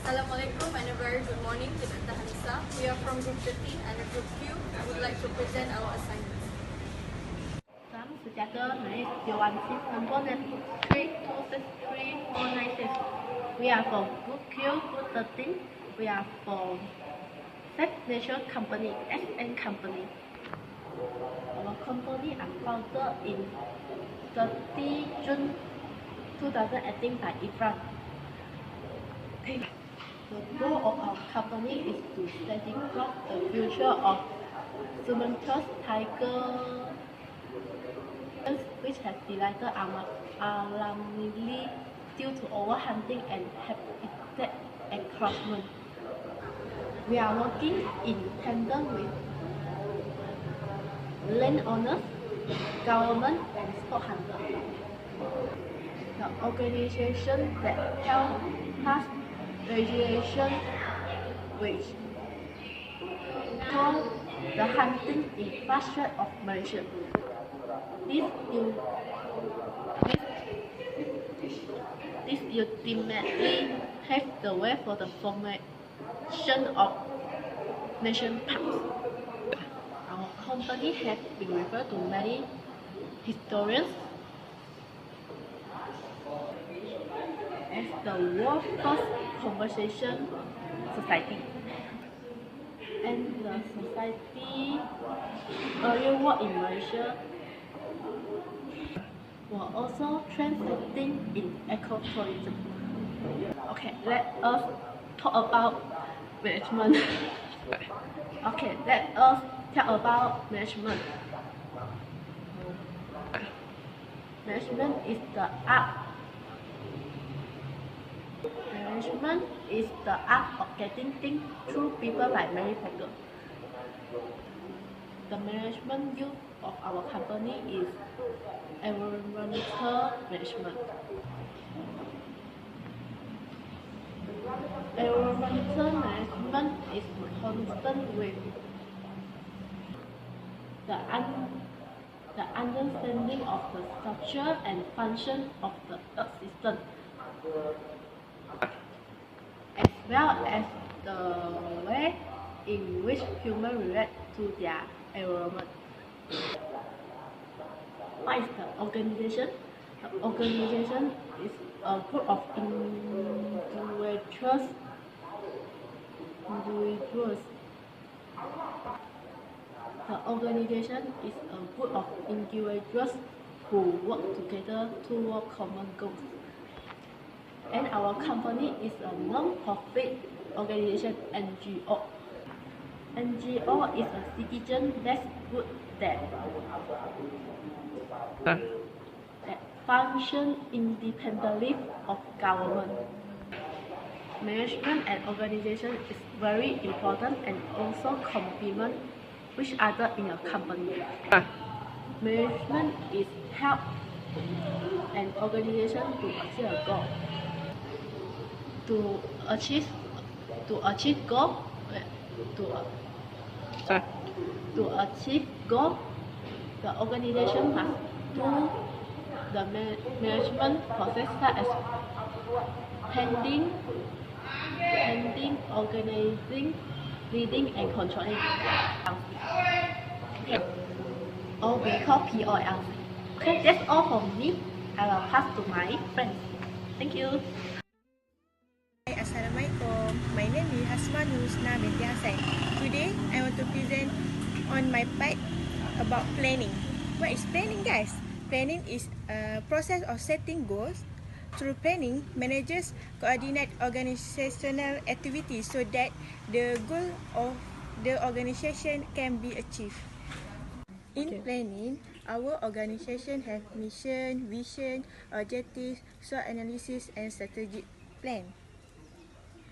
Assalamualaikum and a very good morning to Dr. Hanisa. We are from Group 13 and Group Q. I would like to present our assignments. Sum together is 016 component 3263496. We are from Group Q, Group 13. We are from Set Nature Company, SN Company. Our company is founded in 30 June 2018 by Ifran. The goal of our company is to safeguard the future of Sumantre's tiger, which has delighted alarmingly due to overhunting and habitat encroachment. We are working in tandem with landowners, government, and sport hunters. The organization that helps us regulation which call the hunting infrastructure of Malaysia. This ultimately paved the way for the formation of nation parks. Our company has been referred to many historians as the world's first conservation society. And the society earlier work in Malaysia were also translating in ecotourism. Okay, let us talk about management. Okay, let us talk about management. Management is the art. Management is the art of getting things through people like many factors. The management view of our company is environmental management. Environmental management is concerned with the understanding of the structure and function of the earth system, as well as the way in which humans relate to their environment. What is the organization? The organization is a group of individuals. The organization is a group of individuals who work together toward common goals. And our company is a non-profit organization, NGO. NGO is a citizen-based group that function independently of government. Management and organization is very important and also complement each other in a company. Management is help an organization to achieve a goal. To achieve goal, the organization must do the management process such as planning, organizing, leading, and controlling. Okay. Or we call POM. Okay, that's all from me. I will pass to my friends. Thank you. Assalamualaikum. My name is Hasman Husna binti Hassan. Today, I want to present on my part about planning. What is planning, guys? Planning is a process of setting goals. Through planning, managers coordinate organizational activities so that the goal of the organization can be achieved. In planning, our organization has mission, vision, objectives, SWOT analysis, and strategic plan.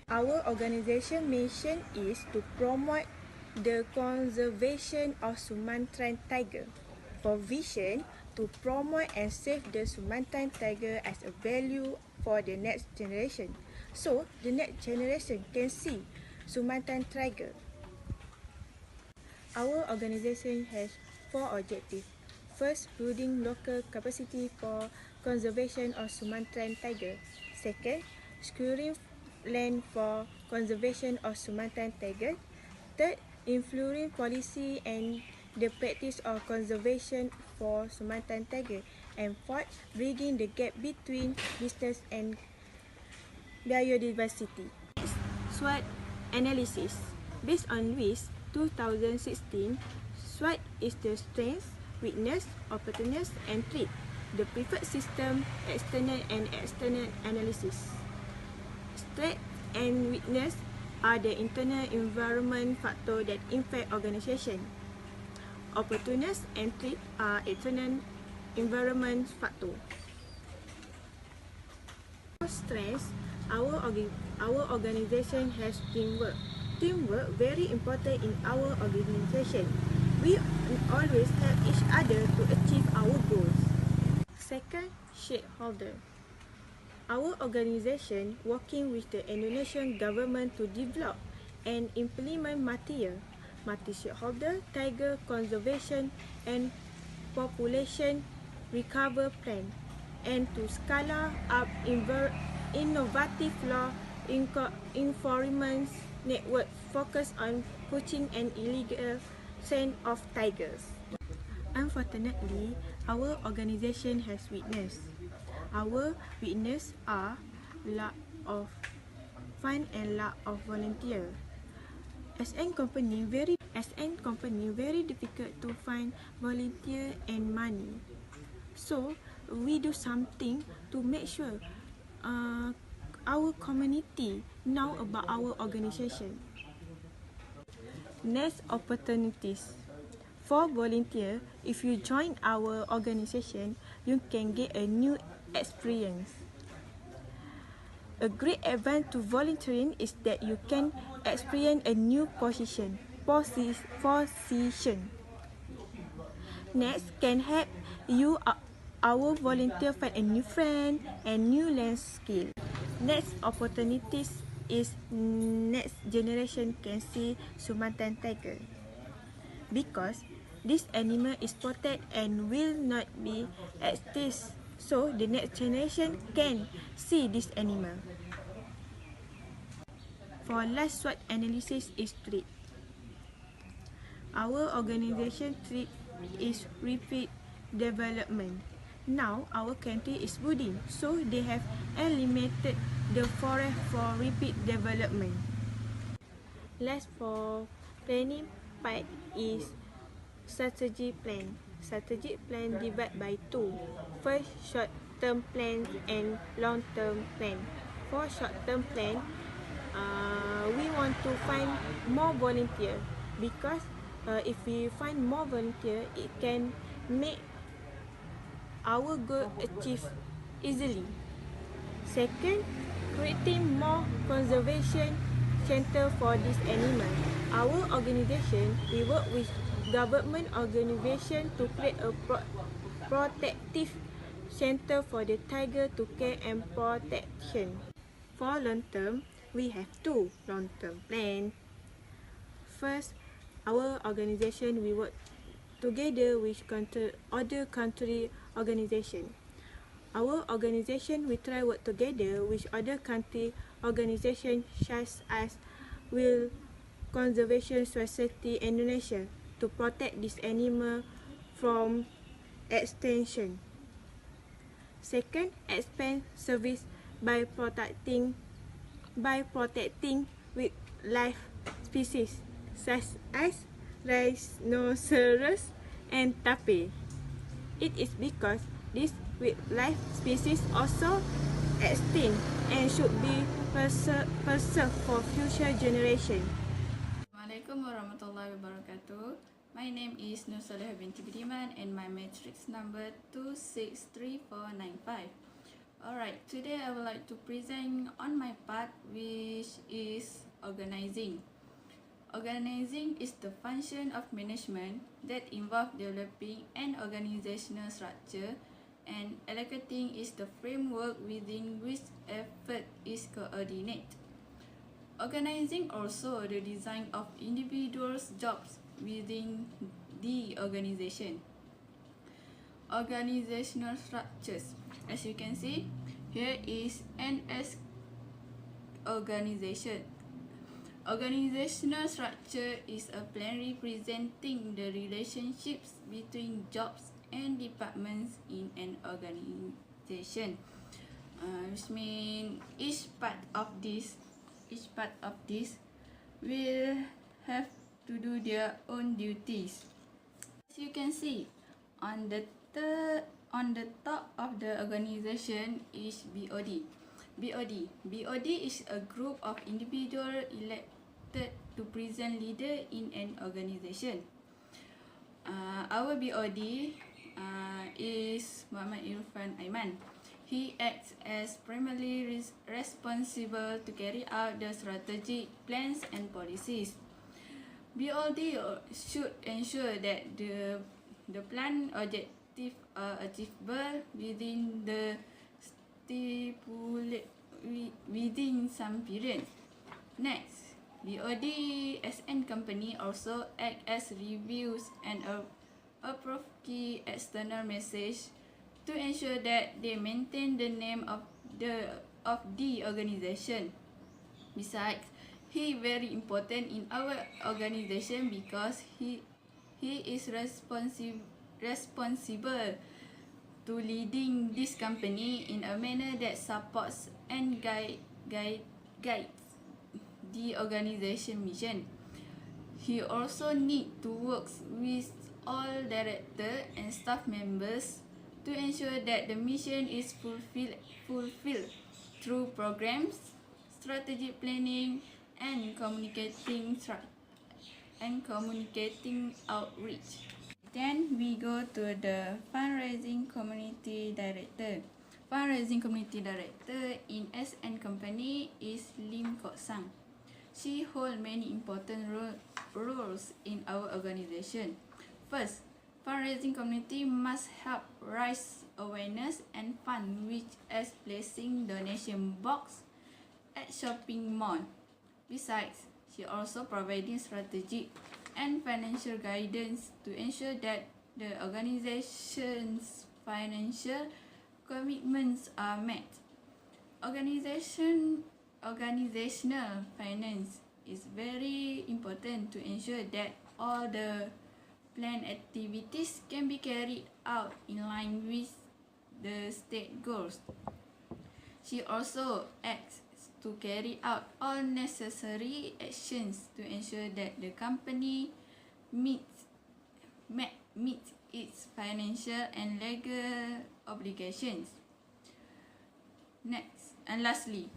Our organization mission is to promote the conservation of Sumatran tiger. For vision, to promote and save the Sumatran tiger as a value for the next generation, so the next generation can see Sumatran tiger. Our organization has 4 objectives. First, building local capacity for conservation of Sumatran tiger. Second, securing land for conservation of Sumatran tiger. Third, influencing policy and the practice of conservation for Sumatran tiger. And fourth, bridging the gap between business and biodiversity. SWOT analysis. Based on WIS 2016, SWOT is the strengths, weakness, opportunities, and threat. The preferred system, external and external analysis. Strength and weakness are the internal environment factor that impact organization. Opportunities and threat are external environment factor. Strengths, our organization has teamwork. Teamwork very important in our organization. We always help each other to achieve our goals. Second, shareholder. Our organization working with the Indonesian government to develop and implement multi-shareholder tiger conservation and population recovery plan, and to scale up innovative law enforcement network focused on poaching and illegal sale of tigers. Unfortunately, our organization has weakness. Our weakness are lack of fund and lack of volunteer. As a company, very difficult to find volunteer and money. So we do something to make sure our community know about our organization. Next, opportunities. For volunteer, if you join our organization, you can get a new experience. A great advantage to volunteering is that you can experience a new position. Next, can help you our volunteer find a new friend and new land skill. Next opportunities is next generation can see Sumatran tiger, because this animal is protected and will not be extinct, so the next generation can see this animal. For last SWOT analysis is threat. Our organization threat is repeat development. Now our country is booming, so they have eliminated the forest for repeat development. Last, for planning part is strategy plan. Strategic plan divided by two. First, short-term plan and long-term plan. For short-term plan, we want to find more volunteer, because if we find more volunteer, it can make our goal achieved easily. Second, creating more conservation center for this animal. Our organization, we work with government organization to create a protective center for the tiger to care and protection. For long term, we have two long-term plans. First, our organization, we work together with other country organization. Our organization, we try work together with other country organization such as Wild Conservation Society Indonesia to protect this animal from extinction. Second, expand service by protecting wildlife species such as rhinoceros and tapir. It is because these wildlife species also extinct and should be preserved for future generations. Assalamualaikum warahmatullahi wabarakatuh. My name is Nursaleh binti Bidiman and my matrix number 263495. Alright, today I would like to present on my part, which is organizing. Organizing is the function of management that involves developing an organizational structure, and allocating is the framework within which effort is coordinated. Organizing also the design of individuals' jobs within the organization. Organizational structures. As you can see, here is an organization. Organizational structure is a plan representing the relationships between jobs and departments in an organization. Which means each part of this will have to do their own duties. As you can see, on the top of the organization is BOD. BOD is a group of individuals elected to present leader in an organization. Our BOD is Muhammad Irfan Aiman. He acts as primarily responsible to carry out the strategic plans and policies. BOD should ensure that the plan objectives are achievable within the within some period. Next, BOD SN company also act as reviews and approve key external message to ensure that they maintain the name of the organization. Besides, he very important in our organization because he is responsible to leading this company in a manner that supports and guides the organization mission. He also need to work with all director and staff members to ensure that the mission is fulfilled through programs, strategic planning, and communicating outreach. Then we go to the fundraising community director. Fundraising community director in SN company is Lim Kok Sang. She holds many important roles in our organization. First, fundraising community must help raise awareness and fund, which as placing donation box at shopping mall. Besides, she also providing strategic and financial guidance to ensure that the organization's financial commitments are met. Organizational finance is very important to ensure that all the planned activities can be carried out in line with the state goals. She also acts to carry out all necessary actions to ensure that the company meets its financial and legal obligations. Next and lastly,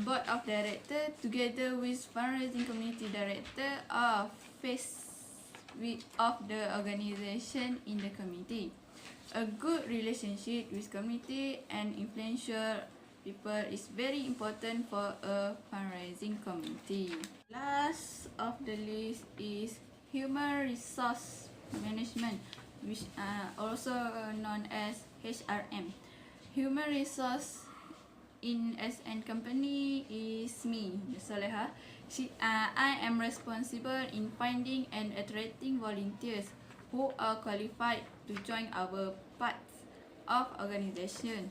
board of director together with fundraising community director are face of the organization in the community. A good relationship with community and influential people is very important for a fundraising community. Last of the list is human resource management, which are also known as HRM. Human resource in SN company is me, Soleha. I am responsible in finding and attracting volunteers who are qualified to join our parts of organization.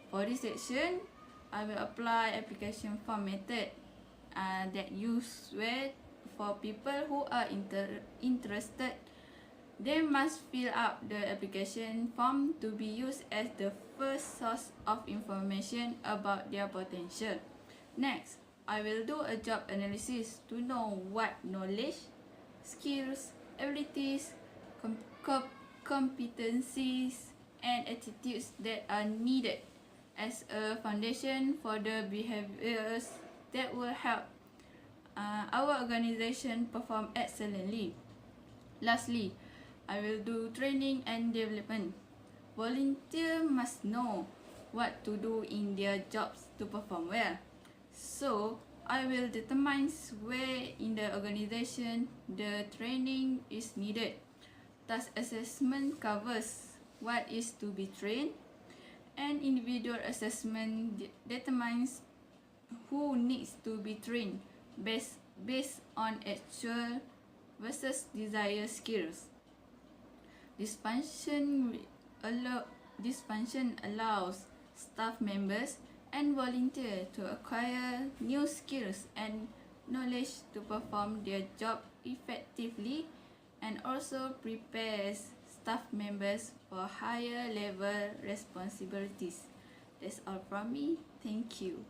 For this section, I will apply application form method that use where for people who are interested. They must fill up the application form to be used as the first source of information about their potential. Next, I will do a job analysis to know what knowledge, skills, abilities, competencies, and attitudes that are needed as a foundation for the behaviors that will help our organization perform excellently. Lastly, I will do training and development. Volunteers must know what to do in their jobs to perform well. So, I will determine where in the organization the training is needed. Task assessment covers what is to be trained, and individual assessment determines who needs to be trained based on actual versus desired skills. This function allows staff members and volunteer to acquire new skills and knowledge to perform their job effectively, and also prepares staff members for higher level responsibilities. That's all from me. Thank you.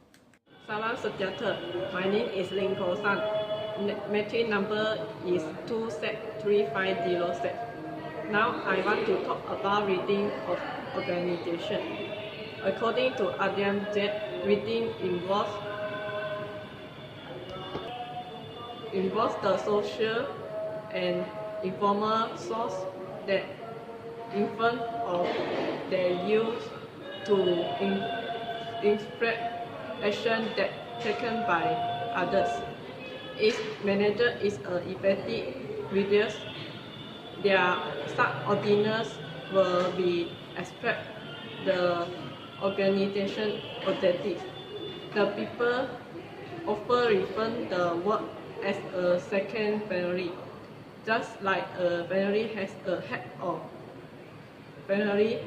Salam sejahtera. My name is Ling Ko San. Metric number is 2Z350Z. Now I want to talk about reading of organization. According to Adam Z, reading involves the social and informal source that influence of their use to interpret action that taken by others. If manager is an effective reader, their subordinates will be expect the organization objective. The people often refer the work as a second family. Just like a family has a head of family,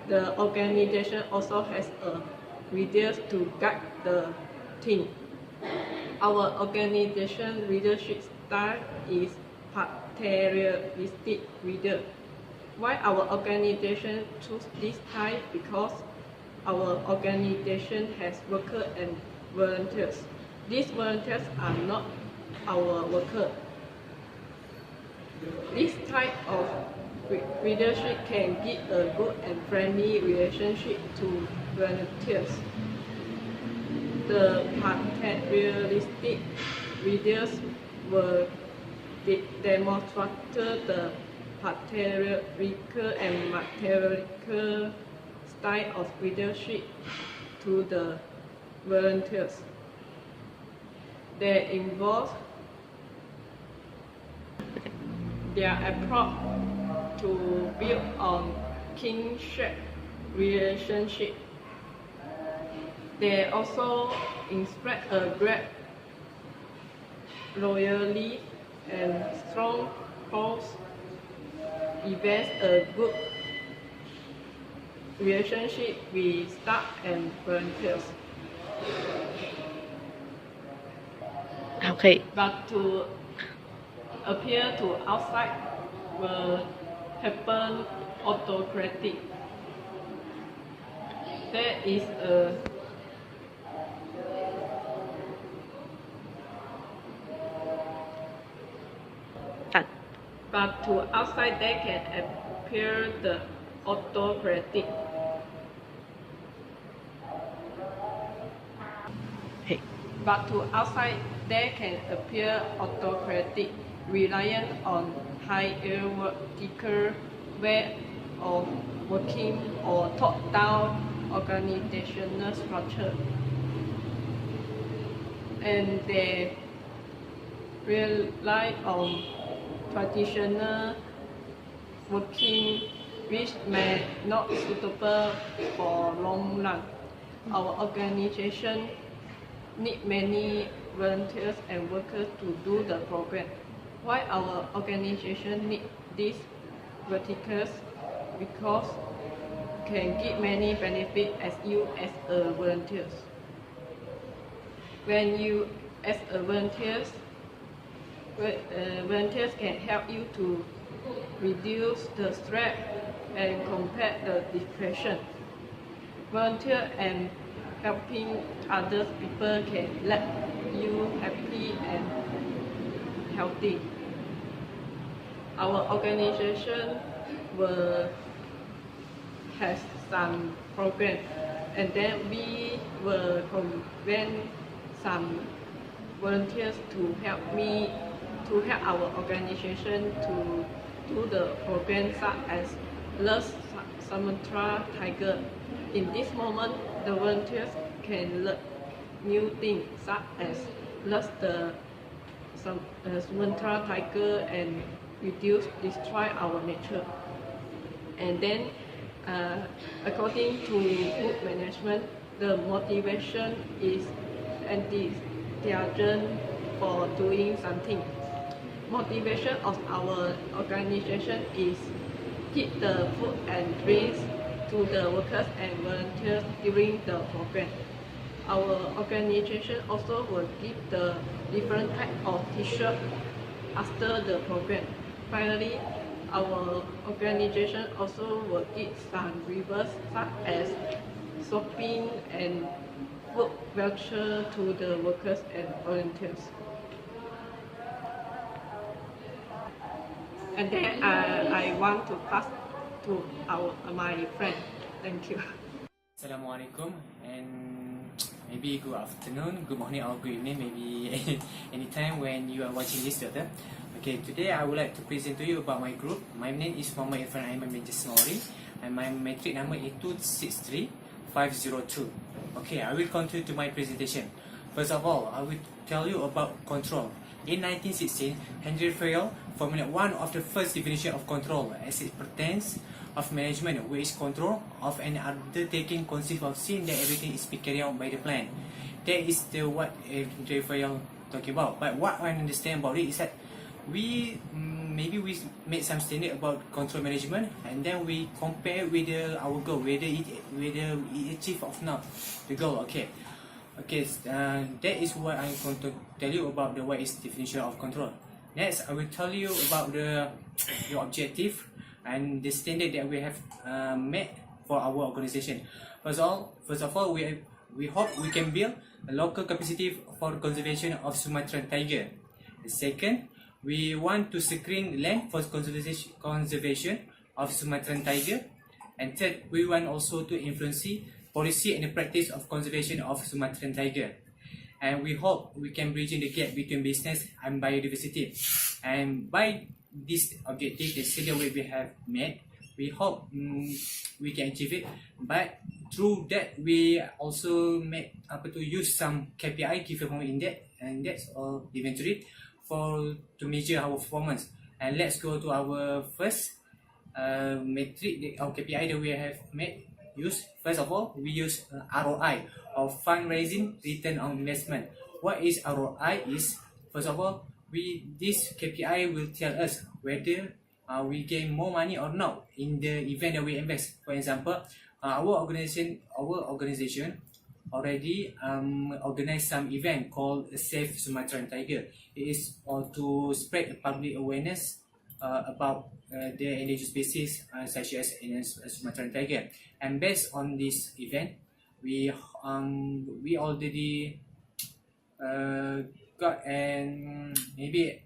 the organization also has a leader to guide the team. Our organization leadership style is paternalistic leader. Why our organization choose this type? Because our organization has workers and volunteers. These volunteers are not our workers. This type of leadership can give a good and friendly relationship to volunteers. The paternalistic leaders will demonstrate the patriarchal and matriarchal style of leadership to the volunteers. They involve their approach to build on kinship relationship. They also inspire a great loyalty and strong pulse, events a good relationship with staff and volunteers. Okay. But to appear to outside will happen autocratic. There is a but to outside they can appear the autocratic. Hey. But to outside they can appear autocratic, reliant on hierarchical way of working or top-down organizational structure. And they rely on traditional working which may not suitable for long run. Our organization need many volunteers and workers to do the program. Why our organization need these verticals? Because can give many benefits as you as a volunteers. When you as a volunteers can help you to reduce the stress and combat the depression. Volunteer and helping other people can let you happy and healthy. Our organization will have some program, and then we will convene some volunteers to help our organization to do the program such as Love Sumatra Tiger. In this moment, the volunteers can learn new things such as love the Sumatra Tiger and destroy our nature. And then, according to good management, the motivation is enthusiasm for doing something. Motivation of our organization is give the food and drinks to the workers and volunteers during the program. our organization also will give the different type of t-shirt after the program. Finally, our organization also will give some rewards such as shopping and food voucher to the workers and volunteers. And then I want to pass to my friend. Thank you. Assalamualaikum and maybe good afternoon, good morning or good evening, maybe anytime when you are watching this tutor. Okay, today I would like to present to you about my group. My name is Muhammad Irfan Aiman bin Jasmori and my matric number is 263502. Okay, I will continue to my presentation. First of all, I will tell you about control. In 1916, Henry Fayol formulated one of the first definition of control as it pertains of management, which control of an undertaking consists of seeing that everything is being carried out by the plan. That is what Henry Fayol talking about. But what I understand about it is that maybe we made some standard about control management, and then we compare with our goal, whether it achieve or not the goal. Okay, that is what I'm going to tell you about the what is definition of control. Next, I will tell you about the objective and the standard that we have met for our organization. First of all, we hope we can build a local capacity for conservation of Sumatran tiger. Second, we want to screen land for conservation of Sumatran tiger. And third, we want also to influence policy and the practice of conservation of Sumatran tiger. And we hope we can bridge the gap between business and biodiversity. And by this objective, the standard we have met, we hope we can achieve it. But through that, we also to use some KPI, key performance index or inventory to measure our performance. And let's go to our first metric or KPI that we have use. First of all, we use ROI or fundraising return on investment. What is ROI? First of all, this KPI will tell us whether we gain more money or not in the event that we invest. For example, our organization already organized some event called Save Sumatran Tiger. It is to spread public awareness about the endangered species such as Sumatran tiger. And based on this event, we already got maybe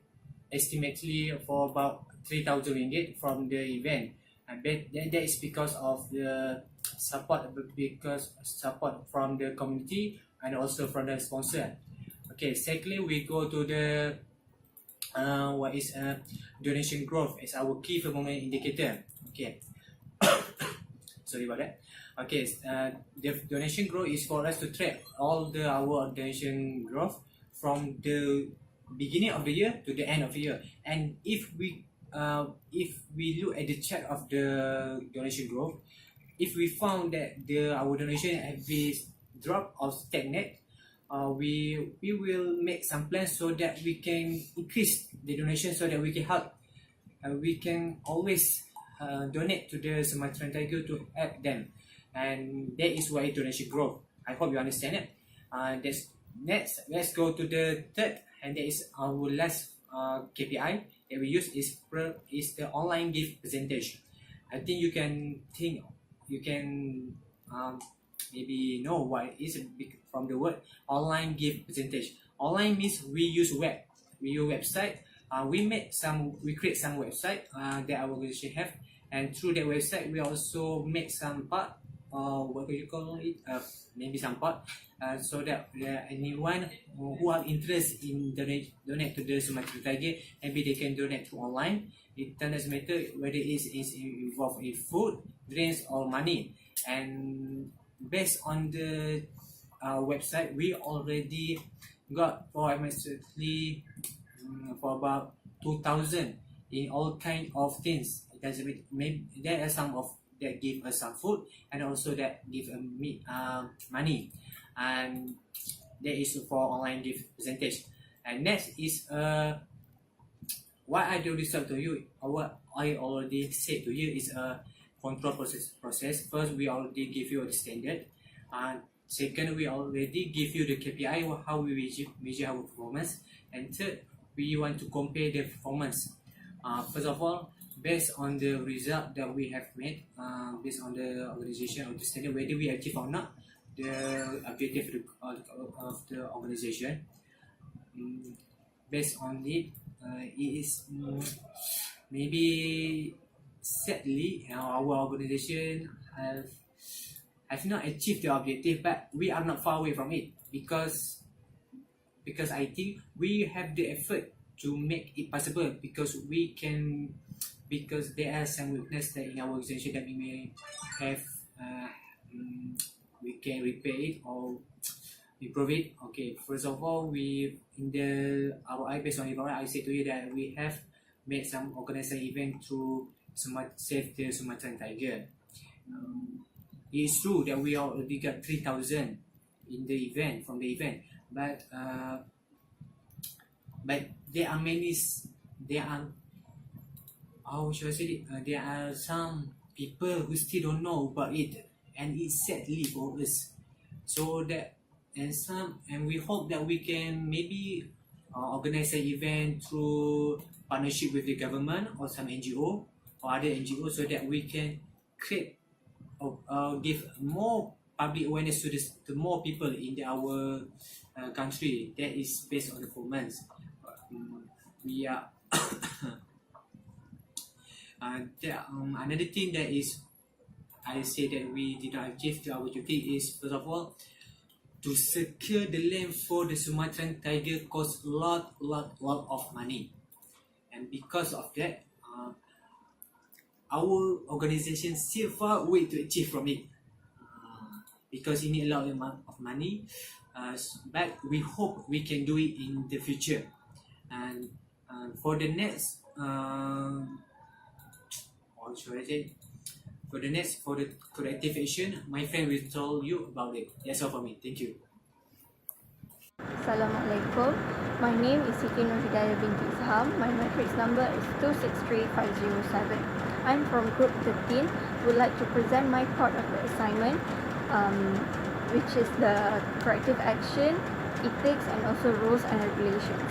estimately for about 3,000 ringgit from the event. And that is because of the support from the community and also from the sponsor. Okay, secondly, we go to the what is donation growth as our key performance indicator. Okay, sorry about that. Okay, the donation growth is for us to track all our donation growth from the beginning of the year to the end of the year. And if we look at the chart of the donation growth, if we found that our donation have been drop or stagnate, we will make some plans so that we can increase the donation so that we can help. We can always donate to the Sumatran tiger to help them, and that is why donation growth. I hope you understand it. Next, let's go to the third, and that is our last KPI that we use is the online gift percentage. I think you can maybe know what it is from the word online gift percentage. Online means we use website. We create some website that our organization have, and through that website we also make some part, what do you call it? Maybe some part, so that anyone who are interested in donate to the Sumatran tiger, maybe they can donate to online. It doesn't matter whether it is involved in food, drinks, or money. And based on the website, we already got for about 2,000 in all kind of things. Maybe there are some of that give us some food, and also that give money, and that is for online gift percentage. And next is what I do result to you, or what I already said to you is a control process. First, we already give you the standard, and Second, we already give you the KPI, how we measure our performance. And third, we want to compare the performance. First of all, based on the result that we have made, based on the organization or the standard, whether we achieve or not the objective of the organization. Based on it, it is maybe sadly our organization have not achieved the objective, but we are not far away from it because I think we have the effort to make it possible, because there are some weakness that in our organization that we may have, we can repair it or improve it. Okay, first of all, we in the ROI, based on ROI, I said to you that we have made some organization event to save the Sumatran tiger. It's true that we already got 3,000 in the event, from the event, but there are how should I say it? There are some people who still don't know about it, and it's sadly for us. So that and we hope that we can maybe organize an event through partnership with the government or some NGO or other NGO, so that we can create or give more public awareness to more people in our country that is based on the performance. We are another thing that is I say that we did not achieve our duty is, first of all, to secure the land for the Sumatran tiger costs a lot of money, and because of that, our organization still far away to achieve from it, because it need a lot of money, but we hope we can do it in the future. And for the next what should I say, for the corrective action, my friend will tell you about it. That's all for me. Thank you. Assalamualaikum. My name is Siti Nurhidayah binti Isham. My matrix number is 263507. I'm from group 13. Would like to present my part of the assignment, which is the corrective action, ethics, and also rules and regulations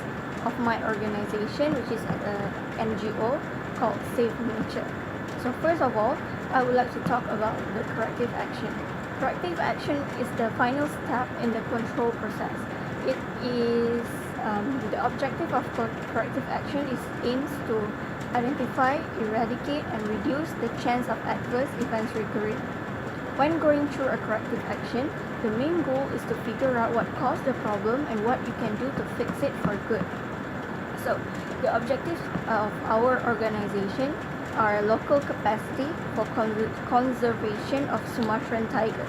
of my organization, which is an NGO called Save Nature. So first of all, I would like to talk about the corrective action. Corrective action is the final step in the control process. It is the objective of corrective action is aims to identify, eradicate, and reduce the chance of adverse events recurring. When going through a corrective action, the main goal is to figure out what caused the problem and what you can do to fix it for good. So, the objectives of our organization are local capacity for conservation of Sumatran tigers,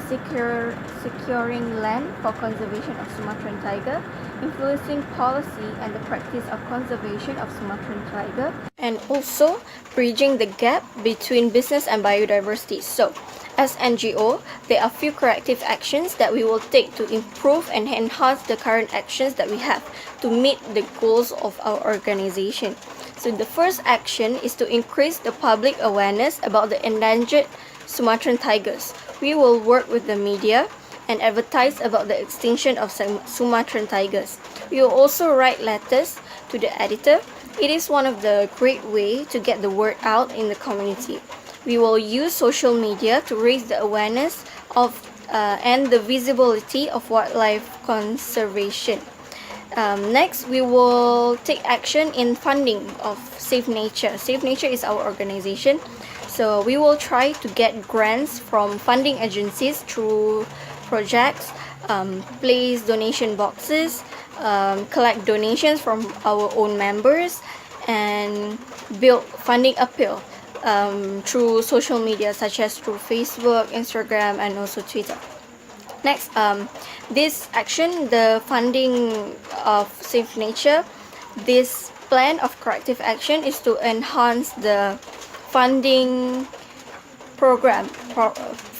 securing land for conservation of Sumatran tiger, influencing policy and the practice of conservation of Sumatran tiger, and also bridging the gap between business and biodiversity. So, as NGO, there are few corrective actions that we will take to improve and enhance the current actions that we have to meet the goals of our organization. So the first action is to increase the public awareness about the endangered Sumatran tigers. We will work with the media and advertise about the extinction of Sumatran tigers. We will also write letters to the editor. It is one of the great way to get the word out in the community. We will use social media to raise the awareness of and the visibility of wildlife conservation. Next, we will take action in funding of Save Nature. Save Nature is our organization. So we will try to get grants from funding agencies through projects, place donation boxes, collect donations from our own members, and build funding appeal through social media such as through Facebook, Instagram, and also Twitter. Next, this action, the funding of Save Nature, this plan of corrective action is to enhance the funding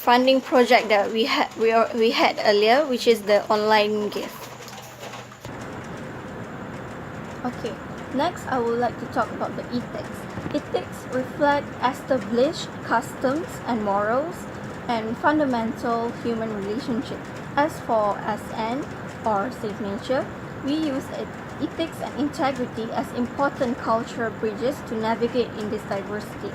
funding project that we had earlier, which is the online gift. Okay, next I would like to talk about the ethics. Ethics reflect established customs and morals and fundamental human relationship. As for SN or Safe Nature, we use ethics and integrity as important cultural bridges to navigate in this diversity.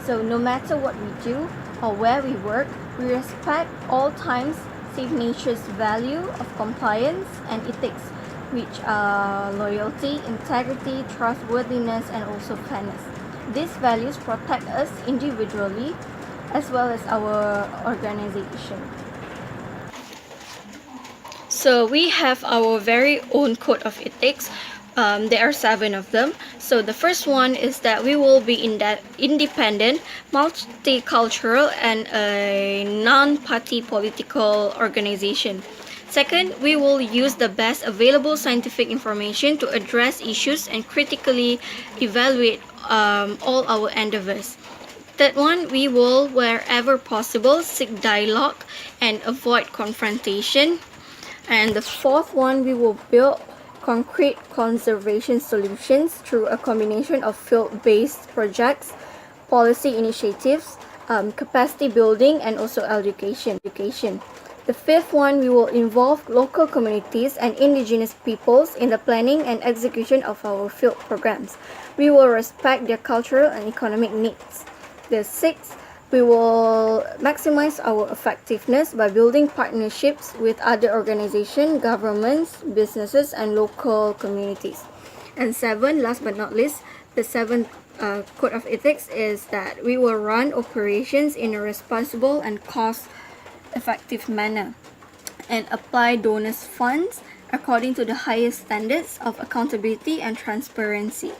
So no matter what we do or where we work, we respect all times Safe Nature's value of compliance and ethics, which are loyalty, integrity, trustworthiness, and also fairness. These values protect us individually as well as our organization. So we have our very own code of ethics. There are 7 of them. So the first one is that we will be independent, multicultural, and a non-party political organization. Second, we will use the best available scientific information to address issues and critically evaluate all our endeavors. Third one, we will, wherever possible, seek dialogue and avoid confrontation. And the fourth one, we will build concrete conservation solutions through a combination of field-based projects, policy initiatives, capacity building, and also education. The fifth one, we will involve local communities and indigenous peoples in the planning and execution of our field programs. We will respect their cultural and economic needs. The sixth, we will maximize our effectiveness by building partnerships with other organizations, governments, businesses, and local communities. And 7, last but not least, the 7th code of ethics is that we will run operations in a responsible and cost-effective manner and apply donors' funds according to the highest standards of accountability and transparency.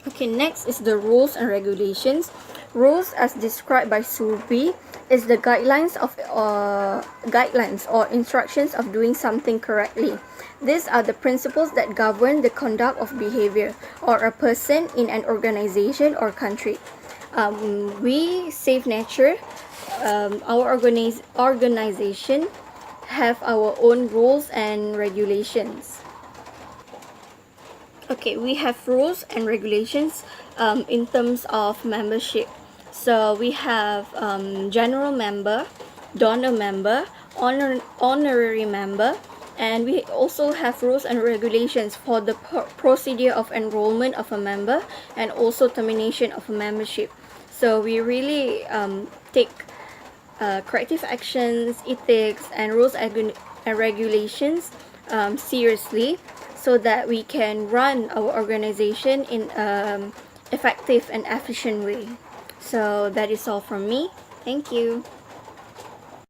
Okay, next is the rules and regulations. Rules, as described by Surbi, is the guidelines or instructions of doing something correctly. These are the principles that govern the conduct of behavior or a person in an organization or country. We, Safe Nature, our organization, have our own rules and regulations. Okay, we have rules and regulations in terms of membership. So we have general member, donor member, honorary member, and we also have rules and regulations for the procedure of enrollment of a member and also termination of a membership. So we really take corrective actions, ethics, and rules and regulations seriously, so that we can run our organization in an effective and efficient way. So that is all from me. Thank you.